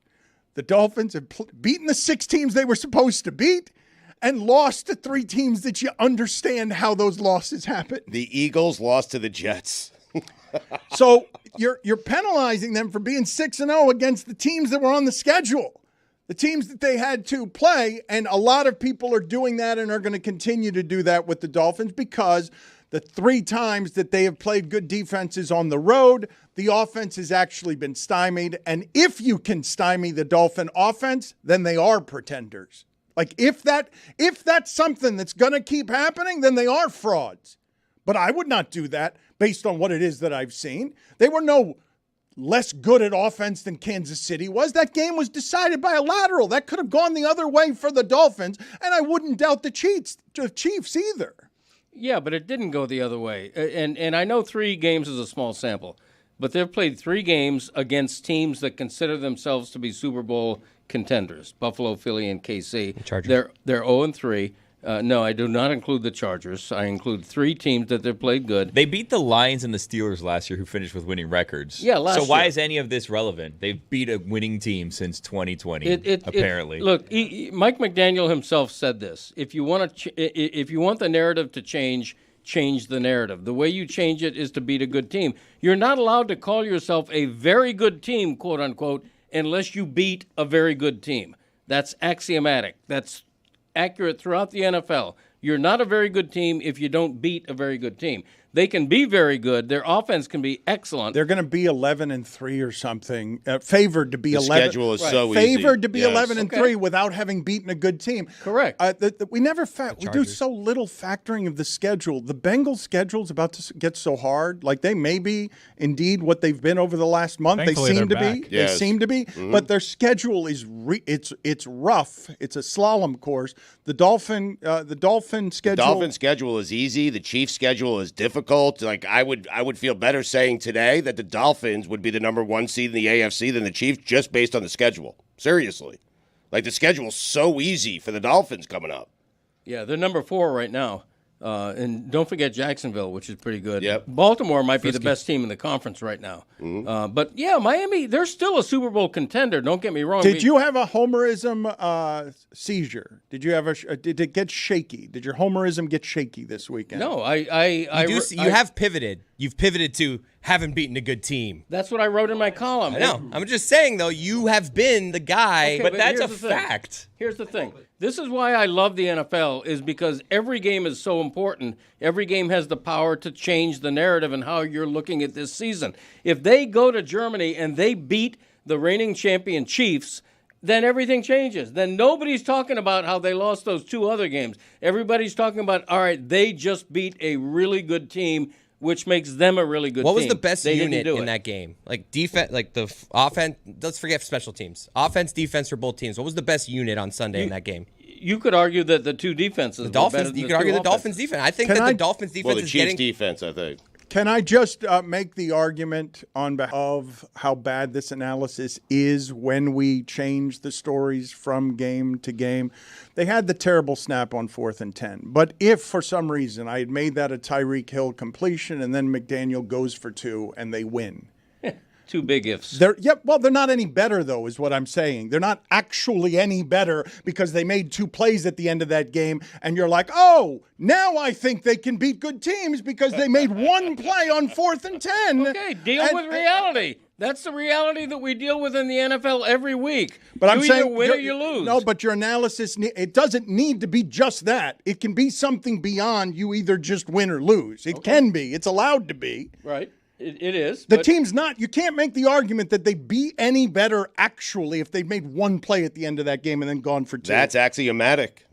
The Dolphins have beaten the 6 teams they were supposed to beat and lost to 3 teams that you understand how those losses happen. The Eagles lost to the Jets. So you're penalizing them for being 6-0 against the teams that were on the schedule, the teams that they had to play, and a lot of people are doing that and are going to continue to do that with the Dolphins because the 3 times that they have played good defenses on the road, the offense has actually been stymied. And if you can stymie the Dolphin offense, then they are pretenders. Like if that's something that's going to keep happening, then they are frauds. But I would not do that based on what it is that I've seen. They were no less good at offense than Kansas City was. That game was decided by a lateral. That could have gone the other way for the Dolphins, and I wouldn't doubt the Chiefs either. Yeah, but it didn't go the other way. And I know 3 games is a small sample, but they've played 3 games against teams that consider themselves to be Super Bowl contenders: Buffalo, Philly, and KC. Chargers. They're 0-3. No, I do not include the Chargers. I include 3 teams that they've played good. They beat the Lions and the Steelers last year, who finished with winning records. Yeah, last So why year. is any of this relevant? They've beat a winning team since 2020, apparently. Look, Mike McDaniel himself said this. If you want the narrative to change the narrative. The way you change it is to beat a good team. You're not allowed to call yourself a very good team, quote unquote, unless you beat a very good team. That's axiomatic. That's accurate throughout the NFL. You're not a very good team if you don't beat a very good team. They can be very good. Their offense can be excellent. They're going to be 11-3 or something. Favored to be The 11. schedule is so easy. Favored to be Yes. 11-3 without having beaten a good team. Correct. We never we do so little factoring of the schedule. The Bengals' schedule is about to get so hard. Like they may be indeed what they've been over the last month. Thankfully, they seem to they're be. back. They seem to be. But their schedule is it's rough. It's a slalom course. The Dolphin schedule. The Dolphin schedule is easy. The Chiefs schedule is difficult. Like I would feel better saying today that the Dolphins would be the number 1 seed in the AFC than the Chiefs just based on the schedule. Seriously. Like the schedule's so easy for the Dolphins coming up. Yeah, they're number 4 right now. And don't forget Jacksonville, which is pretty good. Yep. Baltimore might be the best team in the conference right now. But, yeah, Miami, they're still a Super Bowl contender. Don't get me wrong. Did you have a homerism seizure? Did you have did it get shaky? Did your homerism get shaky this weekend? No, You have pivoted. You've pivoted to haven't beaten a good team. That's what I wrote in my column. I know. I'm just saying, though, you have been the guy. Okay, but here's that's a the thing. fact. Here's the thing. This is why I love the NFL, is because every game is so important. Every game has the power to change the narrative and how you're looking at this season. If they go to Germany and they beat the reigning champion Chiefs, then everything changes. Then nobody's talking about how they lost those 2 other games. Everybody's talking about, all right, they just beat a really good team, which makes them a really good team. What was the best They didn't unit do in it. that game? Like defense, like the offense. Let's forget special teams. Offense, defense for both teams. What was the best unit on Sunday in that game? You could argue that the 2 defenses. The Dolphins. You could argue the Dolphins defense. I think that the Dolphins defense The is Chiefs getting. defense, I think. Can I just make the argument on behalf of how bad this analysis is when we change the stories from game to game? They had the terrible snap on 4th and 10. But if for some reason I had made that a Tyreek Hill completion and then McDaniel goes for 2 and they win. 2 big ifs. They're not any better, though, is what I'm saying. They're not actually any better because they made 2 plays at the end of that game, and you're like, oh, now I think they can beat good teams because they made 1 play on 4th and 10. Okay, deal with reality. That's the reality that we deal with in the NFL every week. But I'm you saying either win or you lose. No, but your analysis, it doesn't need to be just that. It can be something beyond you either just win or lose. It can be. It's allowed to be. Right. It is. The team's not. You can't make the argument that they'd be any better actually if they'd made 1 play at the end of that game and then gone for 2. That's axiomatic.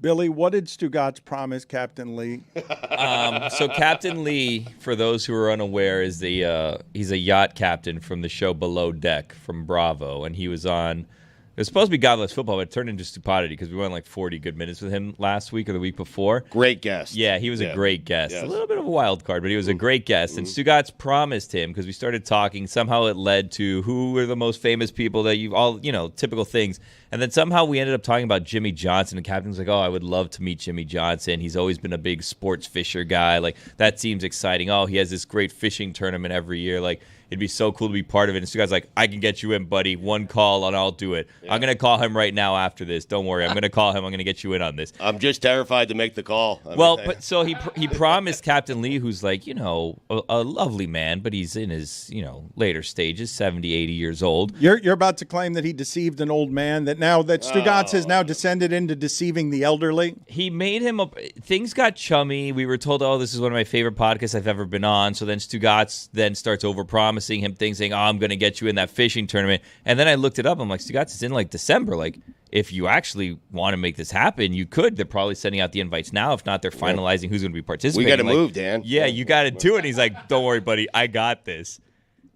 Billy, what did Stugotz promise Captain Lee? So Captain Lee, for those who are unaware, is he's a yacht captain from the show Below Deck from Bravo, and he was on. It was supposed to be Godless Football, but it turned into Stupidity because we went like 40 good minutes with him last week or the week before. Great guest. Yeah, he was a great guest. Yes. A little bit of a wild card, but he was a great guest. And Stugotz promised him, because we started talking, somehow it led to who are the most famous people that you've all, typical things. And then somehow we ended up talking about Jimmy Johnson. And Captain was like, I would love to meet Jimmy Johnson. He's always been a big sports fisher guy. Like, that seems exciting. Oh, he has this great fishing tournament every year. Like, it'd be so cool to be part of it. And Stugotz like, I can get you in, buddy. One call and I'll do it. Yeah. I'm going to call him right now after this. Don't worry. I'm going to call him. I'm going to get you in on this. I'm just terrified to make the call. But so he promised Captain Lee, who's like, a lovely man, but he's in his, later stages, 70, 80 years old. You're about to claim that he deceived an old man, that Stugotz has now descended into deceiving the elderly? He made him things got chummy. We were told, this is one of my favorite podcasts I've ever been on. So then Stugotz then starts overpromising him things, saying, I'm going to get you in that fishing tournament. And then I looked it up. I'm like, Stugotz, it's in like December. Like, if you actually want to make this happen, you could. They're probably sending out the invites now. If not, they're finalizing who's going to be participating. We got to move, Dan. Yeah, you got to do it. And he's like, don't worry, buddy. I got this.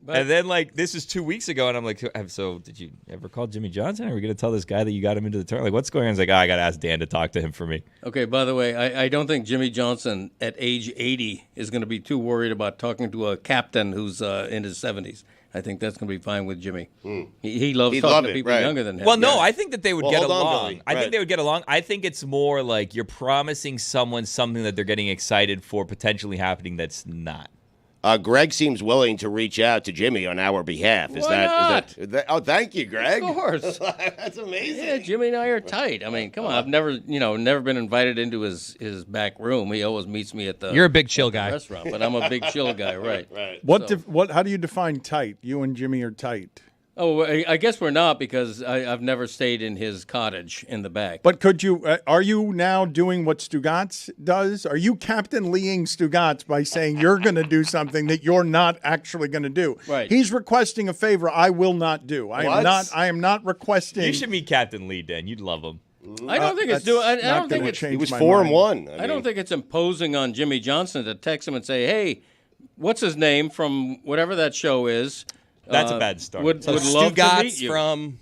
And then, this is 2 weeks ago, and I'm like, so did you ever call Jimmy Johnson? Are we going to tell this guy that you got him into the tournament? Like, what's going on? He's like, I got to ask Dan to talk to him for me. Okay, by the way, I don't think Jimmy Johnson at age 80 is going to be too worried about talking to a captain who's in his 70s. I think that's going to be fine with Jimmy. He loves talking to people younger than him. Well, no, I think that they would get along. I think they would get along. I think it's more like you're promising someone something that they're getting excited for potentially happening that's not. Greg seems willing to reach out to Jimmy on our behalf. Is that? Oh, thank you, Greg. Of course. That's amazing. Yeah, Jimmy and I are tight. I mean, come on. I've never been invited into his back room. He always meets me at the You're a big chill guy. restaurant, but I'm a big chill guy, right? Right. How do you define tight? You and Jimmy are tight. Oh, I guess we're not, because I've never stayed in his cottage in the back. But could you? Are you now doing what Stugotz does? Are you Captain Leeing Stugotz by saying you're going to do something that you're not actually going to do? Right. He's requesting a favor I will not do. I am not requesting. You should meet Captain Lee, Dan. You'd love him. I don't think it's doing. I don't think it's. He was 4-1. I don't think it's imposing on Jimmy Johnson to text him and say, "Hey, what's his name from whatever that show is." That's a bad start. Would love to meet you. from.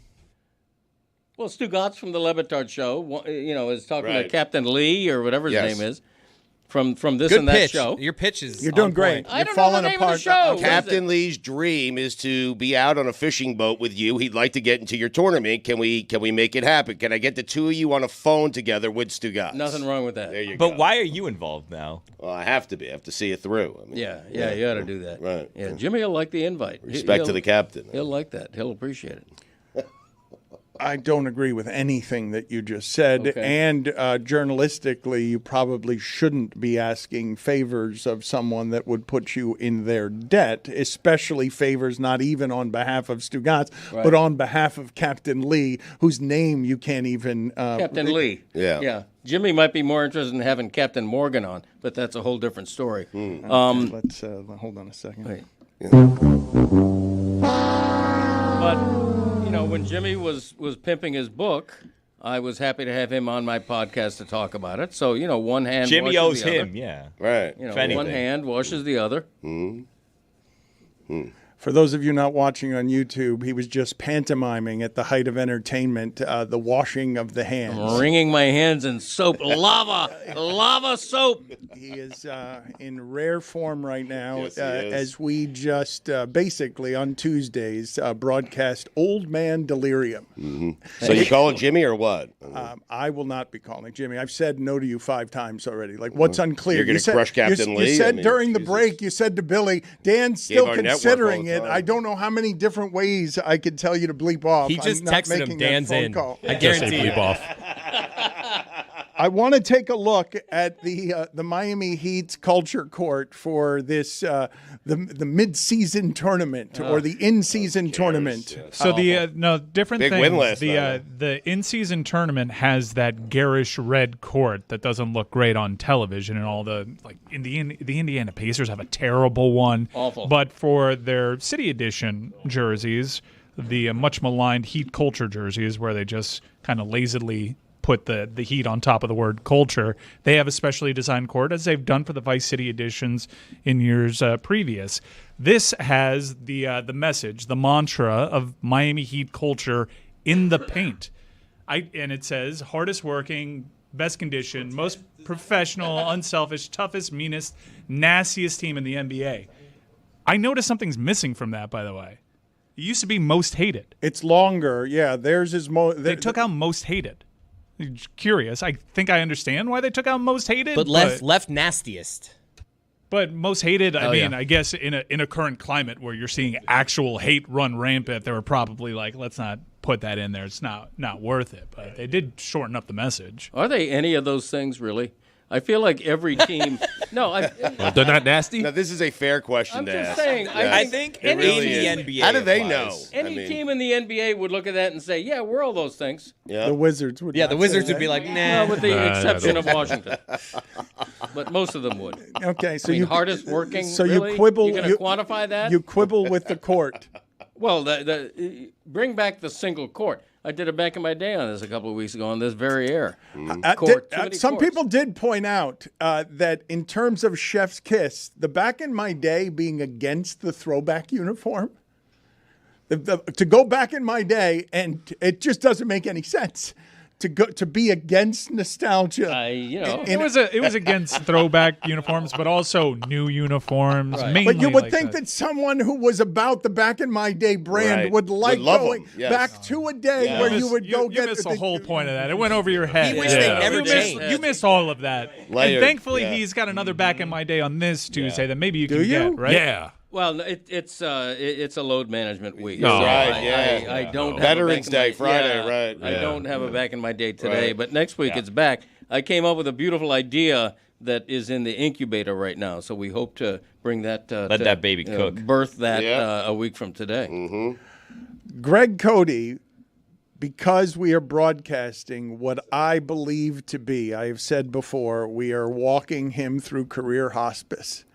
Well, Stugotz from the Le Batard Show, is talking to Captain Lee or whatever his name is, from this Good and that pitch. show. Your pitch is. You're doing on great. point. I You're don't know the falling name of the apart. show. Captain Lee's dream is to be out on a fishing boat with you. He'd like to get into your tournament. Can we make it happen? Can I get the two of you on a phone together with Stugotz? Nothing wrong with that. There you go. But why are you involved now? Well, I have to be. I have to see it through. I mean, Yeah, you got to do that. Right. Yeah, Jimmy will like the invite. Respect to the captain. He'll like that. He'll appreciate it. I don't agree with anything that you just said. Okay. And journalistically, you probably shouldn't be asking favors of someone that would put you in their debt, especially favors not even on behalf of Stugotz, but on behalf of Captain Lee, whose name you can't even... Captain Lee. Yeah. Jimmy might be more interested in having Captain Morgan on, but that's a whole different story. Let's hold on a second. Wait. But... when Jimmy was pimping his book, I was happy to have him on my podcast to talk about it. So, one hand Jimmy owes washes the him, other. yeah. Right. One hand washes the other. For those of you not watching on YouTube, he was just pantomiming at the height of entertainment, the washing of the hands. Wringing my hands in soap. Lava soap. He is in rare form right now, Yes, he is. as we just basically on Tuesdays broadcast Old Man Delirium. So you calling Jimmy or what? I will not be calling Jimmy. I've said no to you 5 times already. Like, what's unclear? You're gonna crush Captain Lee? You said I mean, during the Jesus. break, you said to Billy, Dan's still our network considering all the it. time. I don't know how many different ways I could tell you to bleep off. He just I'm not texted him, making that Dan's phone in. call. I guarantee you. Bleep off. I want to take a look at the Miami Heat's culture court for this the mid-season tournament or the in-season tournament. So different Big things. win last night. The in-season tournament has that garish red court that doesn't look great on television, and all the the Indiana Pacers have a terrible one. Awful. But for their City Edition jerseys, the much maligned Heat culture jerseys, where they just kind of lazily put the heat on top of the word culture. They have a specially designed court, as they've done for the Vice City editions in years previous. This has the message, the mantra of Miami Heat culture in the paint. And it says, hardest working, best condition, most professional, unselfish, toughest, meanest, nastiest team in the NBA. I noticed something's missing from that, by the way. It used to be most hated. It's longer. Yeah, theirs is They took out most hated. Curious. I think I understand why they took out most hated. But left nastiest. But most hated, I guess in a current climate where you're seeing actual hate run rampant, they were probably like, let's not put that in there. It's not worth it. But they did shorten up the message. Are they any of those things, really? I feel like every team. They're not nasty. Now, this is a fair question I'm to just ask. saying. I think any in the team- NBA. How do they applies. know? Any team in the NBA would look at that and say, "Yeah, we're all those things." Yeah. the Wizards would. Yeah, not the say Wizards that. would be like, Well, nah. with the exception of Washington, but most of them would. Okay, so I mean, you hardest working. So really? you quibble. You're going to quantify that? You quibble with the court. Well, bring back the single court. I did it back in my day on this a couple of weeks ago on this very air. Court, too many Some courts. people did point out that in terms of Chef's Kiss, the back in my day being against the throwback uniform, to go back in my day, and it just doesn't make any sense to be against nostalgia. It was against throwback uniforms, but also new uniforms. Right. Mainly But you would like think that someone who was about the back in my day brand Right. would like Would love going 'em, yes. back to a day where you would go you get missed the whole point of that. It went over your head. He wished they never you missed, changed. you missed all of that. Layered, And thankfully, yeah. he's got another back in my day on this Tuesday that maybe you can you? get, right? Yeah. Well, it's a load management week. No. So Right, I yeah. don't have Veterans a back in Day, my- Friday, yeah, right, I yeah. don't have a back in my day today, Right. but next week it's back. I came up with a beautiful idea that is in the incubator right now, so we hope to bring that. Let that baby cook. Birth that Yeah. a week from today. Greg Cote, because we are broadcasting what I believe to be, I have said before, we are walking him through career hospice.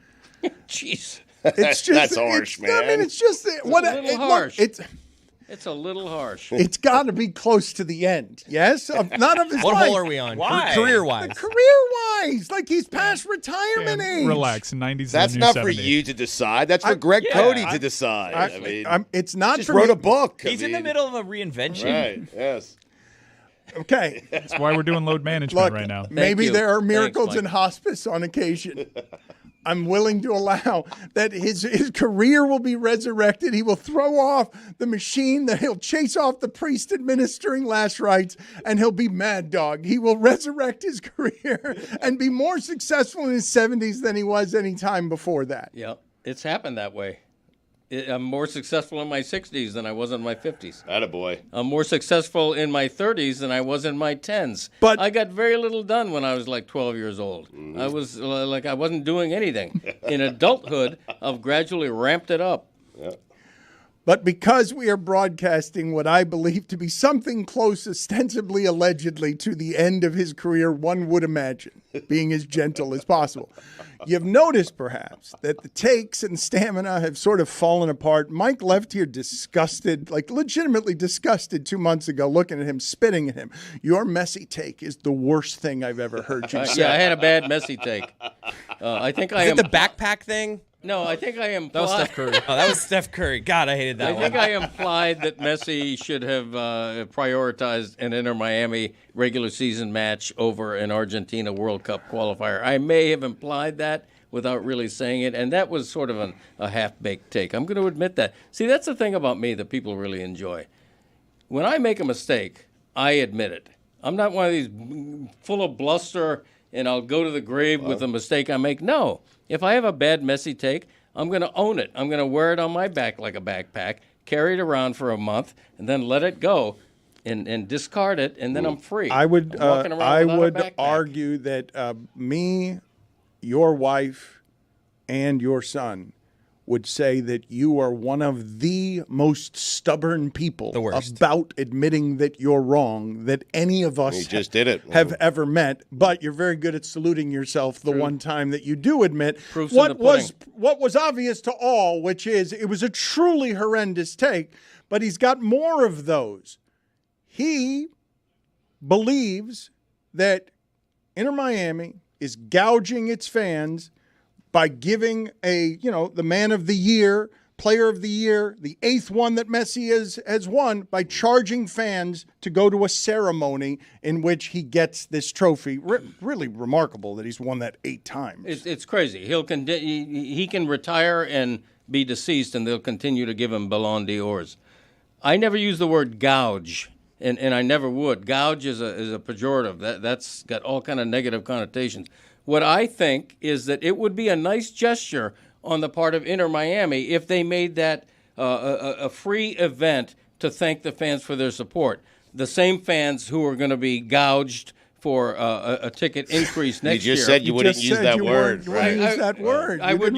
Jeez, It's just That's harsh, I mean, man. it's just what a little look, harsh. It's a little harsh. it's got to be close to the end. Yes, not of his What life. hole are we on? Why? Career-wise. Career-wise, like he's past retirement age. Relax. 90s. That's the new not 70. for you to decide. That's for Greg Cote to decide. I mean, It's not just for wrote me. a book. I He's in the mean, middle of a reinvention. Right. Yes. Okay, That's why we're doing load management look, right now. maybe you. there are Thanks, miracles Mike. in hospice on occasion. I'm willing to allow that his career will be resurrected. He will throw off the machine, that he'll chase off the priest administering last rites, and he'll be Mad Dog. He will resurrect his career and be more successful in his 70s than he was any time before that. Yeah, it's happened that way. I'm more successful in my 60s than I was in my 50s. Attaboy. I'm more successful in my 30s than I was in my 10s. But- I got very little done when I was like 12 years old. I was like I wasn't doing anything. In adulthood, I've gradually ramped it up. But because we are broadcasting what I believe to be something close, ostensibly, allegedly, to the end of his career, one would imagine, being as gentle as possible. You've noticed, perhaps, that the takes and stamina have sort of fallen apart. Mike left here disgusted, like legitimately disgusted 2 months ago, looking at him, spitting at him. Your messy take is the worst thing I've ever heard you say. Yeah, I had a bad messy take. I think I Is am. it the backpack thing? No, I think I am. That was Steph Curry. Oh, that was Steph Curry. God, I hated that I one. think I implied that Messi should have prioritized an Inter Miami regular season match over an Argentina World Cup qualifier. I may have implied that without really saying it, and that was sort of a half-baked take. I'm going to admit that. See, that's the thing about me that people really enjoy. When I make a mistake, I admit it. I'm not one of these full of bluster and I'll go to the grave with the mistake I make. No. If I have a bad, messy take, I'm going to own it. I'm going to wear it on my back like a backpack, carry it around for a month, and then let it go and discard it, and then I'm free. I would I'm walking around I without a would backpack. argue that me, your wife, and your son would say that you are one of the most stubborn people The worst. about admitting that you're wrong that any of us You just did it. have ever met. But you're very good at saluting yourself the one time that you do admit Proof's in the what was obvious to all, which is it was a truly horrendous take. But he's got more of those. He believes that Inter Miami is gouging its fans by giving the man of the year, player of the year, the 8th one that Messi has won, by charging fans to go to a ceremony in which he gets this trophy. Really remarkable that he's won that 8 times. It's crazy. He can retire and be deceased, and they'll continue to give him Ballon d'Ors. I never use the word gouge, and I never would. Gouge is a pejorative. That's got all kind of negative connotations. What I think is that it would be a nice gesture on the part of Inter Miami if they made that a free event to thank the fans for their support. The same fans who are going to be gouged for a ticket increase next year. You just said you wouldn't use that word. You wouldn't use that word. I would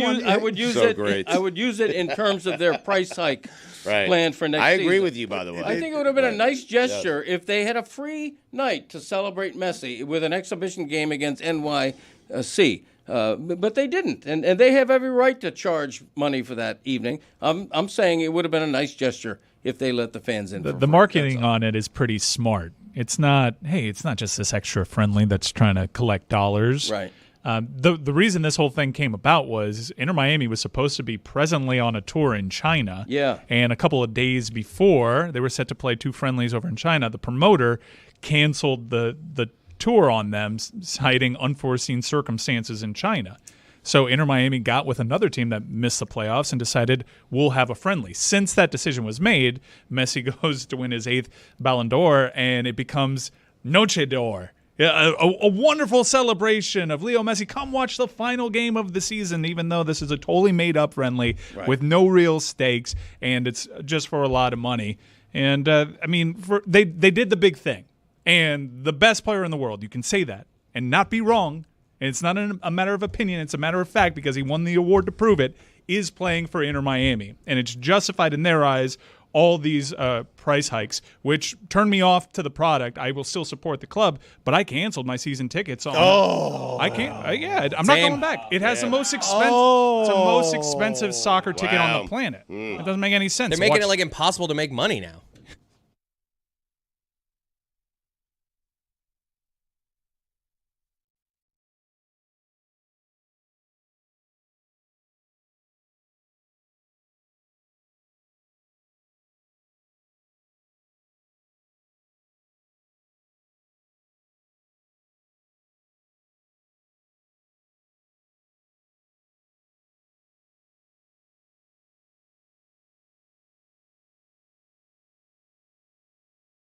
use So it. great. I would use it in terms of their price hike plan for next season. I agree with you, by the way. I think it would have been a nice gesture if they had a free night to celebrate Messi with an exhibition game against NYC. But they didn't, and they have every right to charge money for that evening. I'm saying it would have been a nice gesture if they let the fans in. The marketing on it is pretty smart. It's not just this extra friendly that's trying to collect dollars. Right. The reason this whole thing came about was Inter Miami was supposed to be presently on a tour in China. Yeah. And a couple of days before, they were set to play 2 friendlies over in China. The promoter canceled the tour on them, citing unforeseen circumstances in China. So Inter Miami got with another team that missed the playoffs and decided we'll have a friendly. Since that decision was made, Messi goes to win his 8th Ballon d'Or, and it becomes Noche d'Or. A wonderful celebration of Leo Messi. Come watch the final game of the season, even though this is a totally made-up friendly with no real stakes, and it's just for a lot of money. And, they did the big thing. And the best player in the world, you can say that and not be wrong. And it's not a matter of opinion. It's a matter of fact because he won the award to prove it, is playing for Inter Miami. And it's justified in their eyes, all these price hikes, which turned me off to the product. I will still support the club, but I canceled my season tickets. I can't. I'm not going back. It has the most expensive soccer ticket on the planet. It doesn't make any sense. They're making it like impossible to make money now.